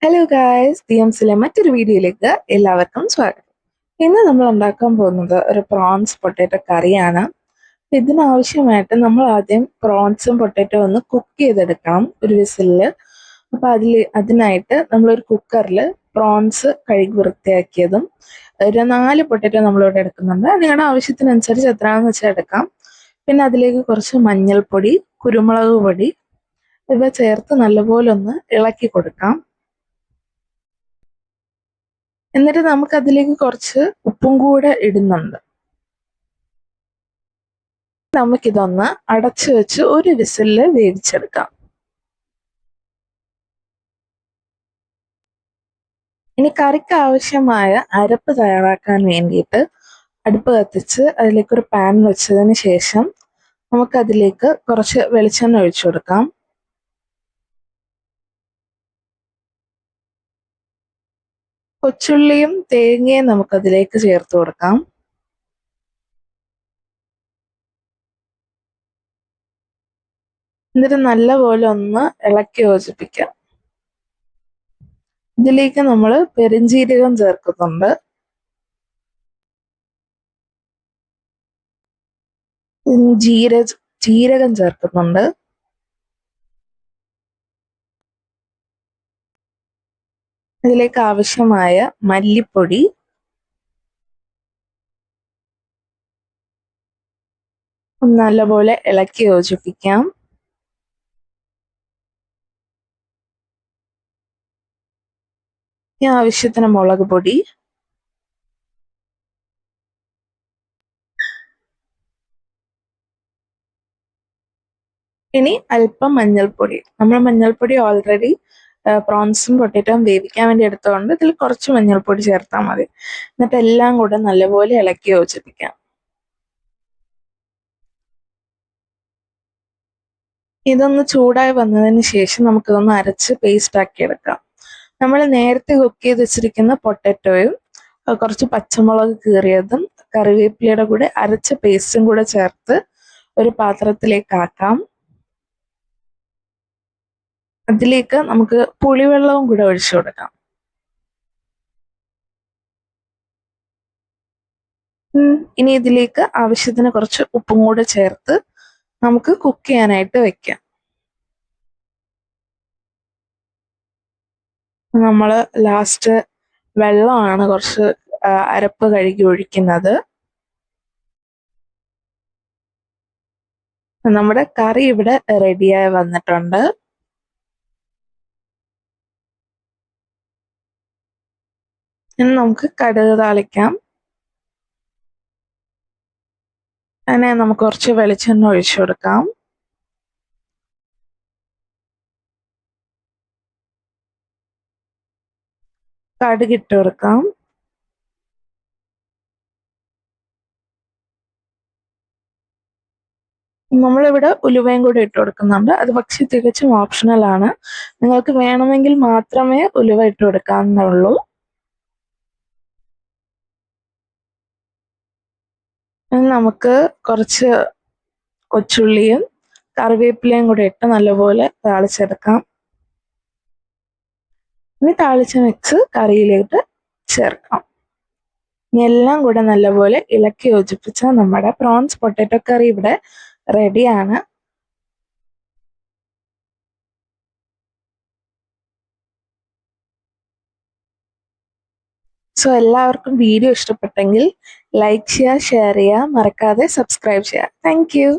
Hello guys, DMസിലെ മറ്റൊരു വീഡിയോയിലേക്ക് എല്ലാവർക്കും സ്വാഗതം. ഇന്ന് നമ്മൾ ഉണ്ടാക്കാൻ പോകുന്നത് ഒരു പ്രോൺസ് പൊട്ടാറ്റോ കറിയാണ്. ഇതിനാവശ്യമായിട്ട് നമ്മൾ ആദ്യം പ്രോൺസും പൊട്ടാറ്റോ ഒന്ന് കുക്ക് ചെയ്തെടുക്കണം ഒരു വിസിലിൽ. അപ്പോൾ അതിനായിട്ട് നമ്മളൊരു കുക്കറിൽ പ്രോൺസ് കഴുകി വൃത്തിയാക്കിയതും ഒരു 4 പൊട്ടാറ്റോ നമ്മളിവിടെ എടുക്കുന്നുണ്ട്. നിങ്ങളുടെ ആവശ്യത്തിനനുസരിച്ച് എത്രയാണെന്ന് വെച്ചാൽ എടുക്കാം. പിന്നെ അതിലേക്ക് കുറച്ച് മഞ്ഞൾപ്പൊടി, കുരുമുളക് പൊടി ഇവ ചേർത്ത് നല്ലപോലെ ഒന്ന് ഇളക്കി കൊടുക്കാം. എന്നിട്ട് നമുക്ക് അതിലേക്ക് കുറച്ച് ഉപ്പും കൂടെ ഇടുന്നുണ്ട്. നമുക്കിതൊന്ന് അടച്ചു വെച്ച് ഒരു വിസിലിൽ വേവിച്ചെടുക്കാം. ഇനി കറിക്ക് ആവശ്യമായ അരപ്പ് തയ്യാറാക്കാൻ വേണ്ടിയിട്ട് അടുപ്പ് കത്തിച്ച് അതിലേക്ക് ഒരു പാൻ വെച്ചതിന് ശേഷം നമുക്കതിലേക്ക് കുറച്ച് വെളിച്ചെണ്ണ ഒഴിച്ചു കൊടുക്കാം. കൊച്ചുള്ളിയും തേങ്ങയും നമുക്കതിലേക്ക് ചേർത്ത് കൊടുക്കാം. എന്നിട്ട് നല്ലപോലെ ഒന്ന് ഇളക്കി യോജിപ്പിക്കാം. ഇതിലേക്ക് നമ്മൾ പെരുംജീരകം ചേർക്കുന്നുണ്ട്. ജീരകം ചേർക്കുന്നുണ്ട്. ഇതിലേക്ക് ആവശ്യമായ മല്ലിപ്പൊടി, നല്ലപോലെ ഇളക്കി യോജിപ്പിക്കാം. ആവശ്യത്തിന് മുളക് പൊടി, ഇനി അല്പം മഞ്ഞൾപ്പൊടി. നമ്മൾ മഞ്ഞൾപ്പൊടി ഓൾറെഡി പ്രോൺസും പൊട്ടാറ്റോയും വേവിക്കാൻ വേണ്ടി എടുത്തുകൊണ്ട് ഇതിൽ കുറച്ച് മഞ്ഞൾപ്പൊടി ചേർത്താൽ മതി. എന്നിട്ട് എല്ലാം കൂടെ നല്ലപോലെ ഇളക്കി യോജിപ്പിക്കാം. ഇതൊന്ന് ചൂടായി വന്നതിന് ശേഷം നമുക്കിതൊന്ന് അരച്ച് പേസ്റ്റ് ആക്കി എടുക്കാം. നമ്മൾ നേരത്തെ കുക്ക് ചെയ്ത് വെച്ചിരിക്കുന്ന പൊട്ടാറ്റോയും കുറച്ച് പച്ചമുളക് കീറിയതും കറിവേപ്പിലയുടെ കൂടെ അരച്ച പേസ്റ്റും കൂടെ ചേർത്ത് ഒരു പാത്രത്തിലേക്ക് ആക്കാം. അതിലേക്ക് നമുക്ക് പുളിവെള്ളവും കൂടെ ഒഴിച്ചു കൊടുക്കാം. ഇനി ഇതിലേക്ക് ആവശ്യത്തിന് കുറച്ച് ഉപ്പും കൂടെ ചേർത്ത് നമുക്ക് കുക്ക് ചെയ്യാനായിട്ട് വെക്കാം. നമ്മൾ ലാസ്റ്റ് വെള്ളമാണ് കുറച്ച് അരപ്പ് കഴുകി ഒഴിക്കുന്നത്. നമ്മുടെ കറി ഇവിടെ റെഡിയായി വന്നിട്ടുണ്ട്. ഇനി നമുക്ക് കടുക് താളിക്കാം. അങ്ങനെ നമുക്ക് കുറച്ച് വെളിച്ചെണ്ണ ഒഴിച്ചു കൊടുക്കാം. കടുക് ഇട്ട് കൊടുക്കാം. നമ്മളിവിടെ ഉലുവയും കൂടി ഇട്ട് കൊടുക്കുന്നുണ്ട്. അത് പക്ഷേ തികച്ചും ഓപ്ഷണൽ ആണ്. നിങ്ങൾക്ക് വേണമെങ്കിൽ മാത്രമേ ഉലുവ ഇട്ട് കൊടുക്കാവുന്നുള്ളൂ. നമുക്ക് കുറച്ച് കൊച്ചുള്ളിയും കറിവേപ്പിലയും കൂടി ഇട്ട് നല്ലപോലെ താളിച്ചെടുക്കാം. ഇനി താളിച്ച മിക്സ് കറിയിലേക്ക് ചേർക്കാം. ഇനി എല്ലാം കൂടെ നല്ലപോലെ ഇളക്കി യോജിപ്പിച്ച നമ്മുടെ പ്രോൺസ് പൊട്ടാറ്റോ കറി ഇവിടെ റെഡിയാണ്. സോ എല്ലാവർക്കും വീഡിയോ ഇഷ്ടപ്പെട്ടെങ്കിൽ ലൈക്ക് ചെയ്യുക, ഷെയർ ചെയ്യുക, മറക്കാതെ സബ്സ്ക്രൈബ് ചെയ്യുക. Thank you.